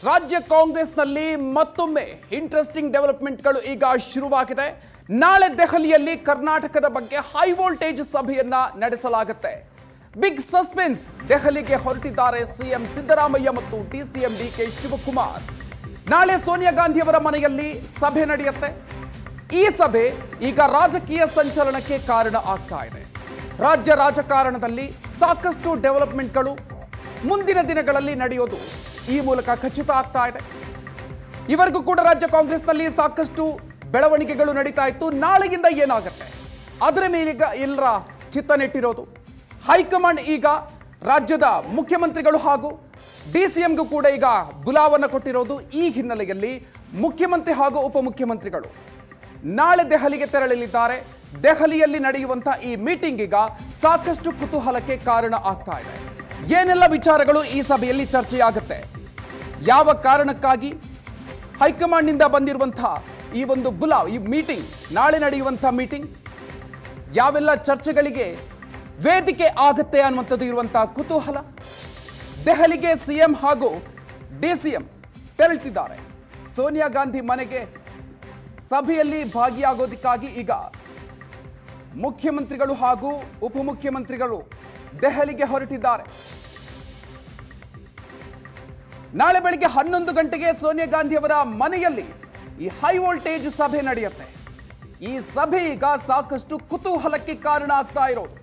ರಾಜ್ಯ ಕಾಂಗ್ರೆಸ್ನಲ್ಲಿ ಮತ್ತೊಮ್ಮೆ ಇಂಟ್ರೆಸ್ಟಿಂಗ್ ಡೆವಲಪ್ಮೆಂಟ್ಗಳು ಈಗ ಶುರುವಾಗಿದೆ. ನಾಳೆ ದೆಹಲಿಯಲ್ಲಿ ಕರ್ನಾಟಕದ ಬಗ್ಗೆ ಹೈ ವೋಲ್ಟೇಜ್ ಸಭೆಯನ್ನ ನಡೆಸಲಾಗುತ್ತೆ. Big suspense. ದೆಹಲಿಗೆ ಹೊರಟಿದ್ದಾರೆ ಸಿಎಂ ಸಿದ್ದರಾಮಯ್ಯ ಮತ್ತು ಡಿಸಿಎಂ ಡಿಕೆ ಶಿವಕುಮಾರ್. ನಾಳೆ ಸೋನಿಯಾ ಗಾಂಧಿ ಅವರ ಮನೆಯಲ್ಲಿ ಸಭೆ ನಡೆಯುತ್ತೆ. ಈ ಸಭೆ ಈಗ ರಾಜಕೀಯ ಸಂಚಲನಕ್ಕೆ ಕಾರಣ ಆಗ್ತಾ ಇದೆ. ರಾಜ್ಯ ರಾಜಕಾರಣದಲ್ಲಿ ಸಾಕಷ್ಟು ಡೆವಲಪ್ಮೆಂಟ್ಗಳು ಮುಂದಿನ ದಿನಗಳಲ್ಲಿ ನಡೆಯೋದು ಈ ಮೂಲಕ ಖಚಿತ ಆಗ್ತಾ ಇದೆ. ಇವರಿಗೂ ಕೂಡ ರಾಜ್ಯ ಕಾಂಗ್ರೆಸ್ನಲ್ಲಿ ಸಾಕಷ್ಟು ಬೆಳವಣಿಗೆಗಳು ನಡೀತಾ ಇತ್ತು. ನಾಳೆಯಿಂದ ಏನಾಗುತ್ತೆ ಅದರ ಮೇಲೀಗ ಎಲ್ಲರ ಚಿತ್ತ ನೆಟ್ಟಿರೋದು. ಹೈಕಮಾಂಡ್ ಈಗ ರಾಜ್ಯದ ಮುಖ್ಯಮಂತ್ರಿಗಳು ಹಾಗೂ ಡಿಸಿಎಂಗೂ ಕೂಡ ಈಗ ಬುಲಾವನ್ನ ಕೊಟ್ಟಿರೋದು. ಈ ಹಿನ್ನೆಲೆಯಲ್ಲಿ ಮುಖ್ಯಮಂತ್ರಿ ಹಾಗೂ ಉಪಮುಖ್ಯಮಂತ್ರಿಗಳು ನಾಳೆ ದೆಹಲಿಗೆ ತೆರಳಲಿದ್ದಾರೆ. ದೆಹಲಿಯಲ್ಲಿ ನಡೆಯುವಂತಹ ಈ ಮೀಟಿಂಗ್ ಈಗ ಸಾಕಷ್ಟು ಕುತೂಹಲಕ್ಕೆ ಕಾರಣ ಆಗ್ತಾ ಇದೆ. ಏನೆಲ್ಲ ವಿಚಾರಗಳು ಈ ಸಭೆಯಲ್ಲಿ ಚರ್ಚೆಯಾಗುತ್ತೆ, ಯಾವ ಕಾರಣಕ್ಕಾಗಿ ಹೈಕಮಾಂಡ್ನಿಂದ ಬಂದಿರುವಂತಹ ಈ ಒಂದು ಈ ಮೀಟಿಂಗ್, ನಾಳೆ ನಡೆಯುವಂತಹ ಮೀಟಿಂಗ್ ಯಾವೆಲ್ಲ ಚರ್ಚೆಗಳಿಗೆ ವೇದಿಕೆ ಆಗುತ್ತೆ ಅನ್ನುವಂಥದ್ದು ಇರುವಂತಹ ಕುತೂಹಲ. ದೆಹಲಿಗೆ ಸಿಎಂ ಹಾಗೂ ಡಿಸಿಎಂ ತೆರಳುತ್ತಿದ್ದಾರೆ. ಸೋನಿಯಾ ಗಾಂಧಿ ಮನೆಗೆ ಸಭೆಯಲ್ಲಿ ಭಾಗಿಯಾಗೋದಕ್ಕಾಗಿ ಈಗ ಮುಖ್ಯಮಂತ್ರಿಗಳು ಹಾಗೂ ಉಪಮುಖ್ಯಮಂತ್ರಿಗಳು ದೆಹಲಿಗೆ ಹೊರಟಿದ್ದಾರೆ. ನಾಳೆ ಬೆಳಿಗ್ಗೆ 11 ಗಂಟೆಗೆ ಸೋನಿಯಾ ಗಾಂಧಿ ಅವರ ಮನೆಯಲ್ಲಿ ಈ ಹೈ ವೋಲ್ಟೇಜ್ ಸಭೆ ನಡೆಯುತ್ತೆ. ಈ ಸಭೆ ಈಗ ಸಾಕಷ್ಟು ಕುತೂಹಲಕ್ಕೆ ಕಾರಣ ಆಗ್ತಾ ಇರೋದು.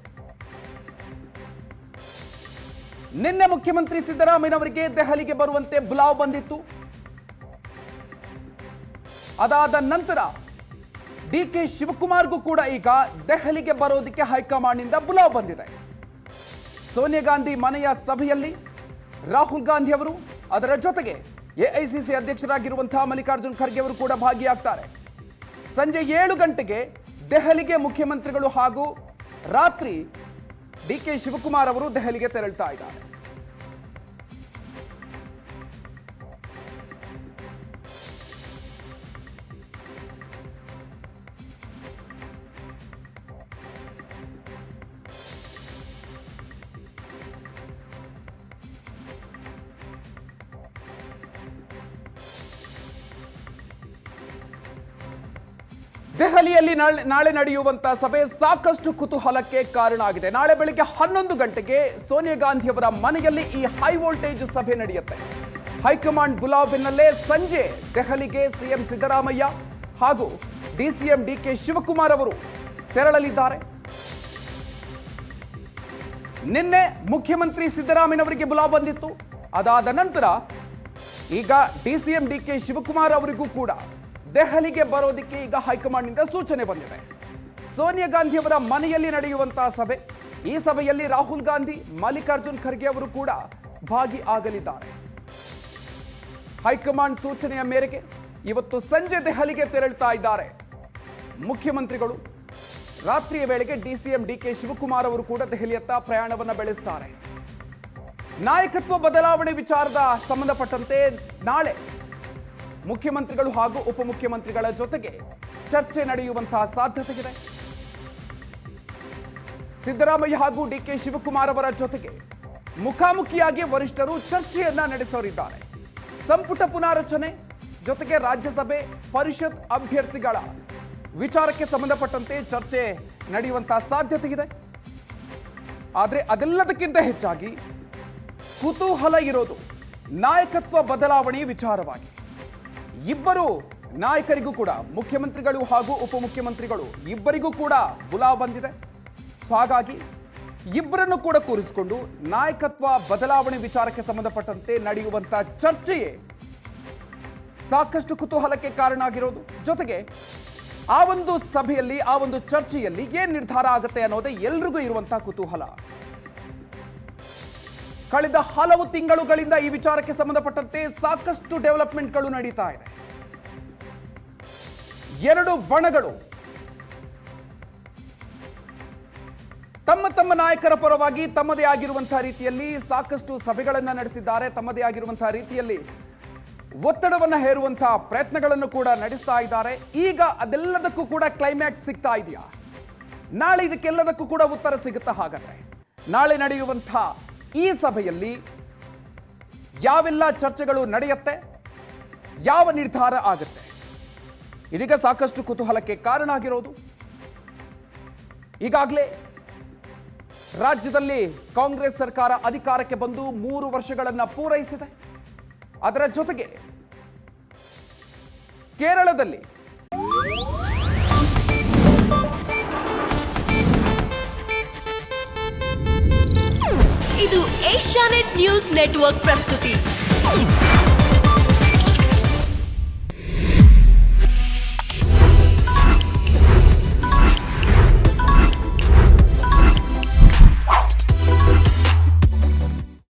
ನಿನ್ನೆ ಮುಖ್ಯಮಂತ್ರಿ ಸಿದ್ದರಾಮಯ್ಯನವರಿಗೆ ದೆಹಲಿಗೆ ಬರುವಂತೆ ಬುಲಾವ್ ಬಂದಿತ್ತು. ಅದಾದ ನಂತರ ಡಿಕೆ ಶಿವಕುಮಾರ್ಗೂ ಕೂಡ ಈಗ ದೆಹಲಿಗೆ ಬರೋದಕ್ಕೆ ಹೈಕಮಾಂಡ್ನಿಂದ ಬುಲಾವ್ ಬಂದಿದೆ. ಸೋನಿಯಾ ಗಾಂಧಿ ಮನೆಯ ಸಭೆಯಲ್ಲಿ ರಾಹುಲ್ ಗಾಂಧಿ ಅವರು, ಅದರ ಜೊತೆಗೆ ಎಐಸಿಸಿ ಅಧ್ಯಕ್ಷರಾಗಿರುವಂತಹ ಮಲ್ಲಿಕಾರ್ಜುನ್ ಖರ್ಗೆ ಅವರು ಕೂಡ ಭಾಗಿಯಾಗ್ತಾರೆ. ಸಂಜೆ 7 ಗಂಟೆಗೆ ದೆಹಲಿಗೆ ಮುಖ್ಯಮಂತ್ರಿಗಳು ಹಾಗೂ ರಾತ್ರಿ ಡಿಕೆ ಶಿವಕುಮಾರ್ ಅವರು ದೆಹಲಿಗೆ ತೆರಳುತ್ತಾ ಇದ್ದಾರೆ. ದೆಹಲಿಯಲ್ಲಿ ನಾಳೆ ನಡೆಯುವಂತಹ ಸಭೆ ಸಾಕಷ್ಟು ಕುತೂಹಲಕ್ಕೆ ಕಾರಣ ಆಗಿದೆ. ನಾಳೆ ಬೆಳಿಗ್ಗೆ 11 ಗಂಟೆಗೆ ಸೋನಿಯಾ ಗಾಂಧಿ ಅವರ ಮನೆಯಲ್ಲಿ ಈ ಹೈ ವೋಲ್ಟೇಜ್ ಸಭೆ ನಡೆಯುತ್ತೆ. ಹೈಕಮಾಂಡ್ ಬುಲಾವ್ ಬೆನ್ನಲ್ಲೇ ಸಂಜೆ ದೆಹಲಿಗೆ ಸಿಎಂ ಸಿದ್ದರಾಮಯ್ಯ ಹಾಗೂ ಡಿಸಿಎಂ ಡಿಕೆ ಶಿವಕುಮಾರ್ ಅವರು ತೆರಳಲಿದ್ದಾರೆ. ನಿನ್ನೆ ಮುಖ್ಯಮಂತ್ರಿ ಸಿದ್ದರಾಮಯ್ಯನವರಿಗೆ ಬುಲಾವ್ ಬಂದಿತ್ತು. ಅದಾದ ನಂತರ ಈಗ ಡಿಸಿಎಂ ಡಿಕೆ ಶಿವಕುಮಾರ್ ಅವರಿಗೂ ಕೂಡ ದೆಹಲಿಗೆ ಬರೋದಕ್ಕೆ ಈಗ ಹೈಕಮಾಂಡ್ನಿಂದ ಸೂಚನೆ ಬಂದಿದೆ. ಸೋನಿಯಾ ಗಾಂಧಿ ಅವರ ಮನೆಯಲ್ಲಿ ನಡೆಯುವಂತಹ ಸಭೆ. ಈ ಸಭೆಯಲ್ಲಿ ರಾಹುಲ್ ಗಾಂಧಿ, ಮಲ್ಲಿಕಾರ್ಜುನ್ ಖರ್ಗೆ ಅವರು ಕೂಡ ಭಾಗಿಯಾಗಲಿದ್ದಾರೆ. ಹೈಕಮಾಂಡ್ ಸೂಚನೆಯ ಮೇರೆಗೆ ಇವತ್ತು ಸಂಜೆ ದೆಹಲಿಗೆ ತೆರಳುತ್ತಾ ಇದ್ದಾರೆ ಮುಖ್ಯಮಂತ್ರಿಗಳು. ರಾತ್ರಿಯ ವೇಳೆಗೆ ಡಿಸಿಎಂ ಡಿಕೆ ಶಿವಕುಮಾರ್ ಅವರು ಕೂಡ ದೆಹಲಿಯತ್ತ ಪ್ರಯಾಣವನ್ನು ಬೆಳೆಸುತ್ತಾರೆ. ನಾಯಕತ್ವ ಬದಲಾವಣೆ ವಿಚಾರದ ಸಂಬಂಧಪಟ್ಟಂತೆ ನಾಳೆ ಮುಖ್ಯಮಂತ್ರಿಗಳು ಹಾಗೂ ಉಪಮುಖ್ಯಮಂತ್ರಿಗಳ ಜೊತೆಗೆ ಚರ್ಚೆ ನಡೆಯುವಂತಹ ಸಾಧ್ಯತೆ ಇದೆ. ಸಿದ್ದರಾಮಯ್ಯ ಹಾಗೂ ಡಿಕೆ ಶಿವಕುಮಾರ್ ಅವರ ಜೊತೆಗೆ ಮುಖಾಮುಖಿಯಾಗಿ ವರಿಷ್ಠರು ಚರ್ಚೆಯನ್ನ ನಡೆಸಲಿದ್ದಾರೆ. ಸಂಪುಟ ಪುನಾರಚನೆ ಜೊತೆಗೆ ರಾಜ್ಯಸಭೆ ಪರಿಷತ್ ಅಭ್ಯರ್ಥಿಗಳ ವಿಚಾರಕ್ಕೆ ಸಂಬಂಧಪಟ್ಟಂತೆ ಚರ್ಚೆ ನಡೆಯುವಂತಹ ಸಾಧ್ಯತೆ ಇದೆ. ಆದರೆ ಅದೆಲ್ಲದಕ್ಕಿಂತ ಹೆಚ್ಚಾಗಿ ಕುತೂಹಲ ಇರೋದು ನಾಯಕತ್ವ ಬದಲಾವಣೆ ವಿಚಾರವಾಗಿ. ಇಬ್ಬರು ನಾಯಕರಿಗೂ ಕೂಡ, ಮುಖ್ಯಮಂತ್ರಿಗಳು ಹಾಗೂ ಉಪಮುಖ್ಯಮಂತ್ರಿಗಳು ಇಬ್ಬರಿಗೂ ಕೂಡ ಬುಲಾವ್ ಬಂದಿದೆ. ಸೊ ಹಾಗಾಗಿ ಇಬ್ಬರನ್ನು ಕೂಡ ಕೂರಿಸಿಕೊಂಡು ನಾಯಕತ್ವ ಬದಲಾವಣೆ ವಿಚಾರಕ್ಕೆ ಸಂಬಂಧಪಟ್ಟಂತೆ ನಡೆಯುವಂತಹ ಚರ್ಚೆಯೇ ಸಾಕಷ್ಟು ಕುತೂಹಲಕ್ಕೆ ಕಾರಣ ಆಗಿರೋದು. ಜೊತೆಗೆ ಆ ಒಂದು ಸಭೆಯಲ್ಲಿ, ಆ ಒಂದು ಚರ್ಚೆಯಲ್ಲಿ ಏನ್ ನಿರ್ಧಾರ ಆಗುತ್ತೆ ಅನ್ನೋದೇ ಎಲ್ರಿಗೂ ಇರುವಂತಹ ಕುತೂಹಲ. ಕಳೆದ ಹಲವು ತಿಂಗಳುಗಳಿಂದ ಈ ವಿಚಾರಕ್ಕೆ ಸಂಬಂಧಪಟ್ಟಂತೆ ಸಾಕಷ್ಟು ಡೆವಲಪ್ಮೆಂಟ್ಗಳು ನಡೀತಾ ಇದೆ. ಎರಡು ಬಣಗಳು ತಮ್ಮ ನಾಯಕರ ಪರವಾಗಿ ತಮ್ಮದೇ ಆಗಿರುವಂತಹ ರೀತಿಯಲ್ಲಿ ಸಾಕಷ್ಟು ಸಭೆಗಳನ್ನು ನಡೆಸಿದ್ದಾರೆ. ತಮ್ಮದೇ ಆಗಿರುವಂತಹ ರೀತಿಯಲ್ಲಿ ಒತ್ತಡವನ್ನು ಹೇರುವಂತಹ ಪ್ರಯತ್ನಗಳನ್ನು ಕೂಡ ನಡೆಸ್ತಾ ಇದ್ದಾರೆ. ಈಗ ಅದೆಲ್ಲದಕ್ಕೂ ಕೂಡ ಕ್ಲೈಮ್ಯಾಕ್ಸ್ ಸಿಗ್ತಾ ಇದೆಯಾ? ನಾಳೆ ಇದಕ್ಕೆಲ್ಲದಕ್ಕೂ ಕೂಡ ಉತ್ತರ ಸಿಗುತ್ತಾ? ಹಾಗಾದ್ರೆ ನಾಳೆ ನಡೆಯುವಂತಹ ಈ ಸಭೆಯಲ್ಲಿ ಯಾವೆಲ್ಲ ಚರ್ಚೆಗಳು ನಡೆಯುತ್ತೆ, ಯಾವ ನಿರ್ಧಾರ ಆಗುತ್ತೆ, ಇದೀಗ ಸಾಕಷ್ಟು ಕುತೂಹಲಕ್ಕೆ ಕಾರಣ ಆಗಿರೋದು. ಈಗಾಗಲೇ ರಾಜ್ಯದಲ್ಲಿ ಕಾಂಗ್ರೆಸ್ ಸರ್ಕಾರ ಅಧಿಕಾರಕ್ಕೆ ಬಂದು 3 ವರ್ಷಗಳನ್ನು ಪೂರೈಸಿದೆ. ಅದರ ಜೊತೆಗೆ ಕೇರಳದಲ್ಲಿ ಇದು ಏಷ್ಯಾನೆಟ್ ನ್ಯೂಸ್ ನೆಟ್ವರ್ಕ್ ಪ್ರಸ್ತುತಿ.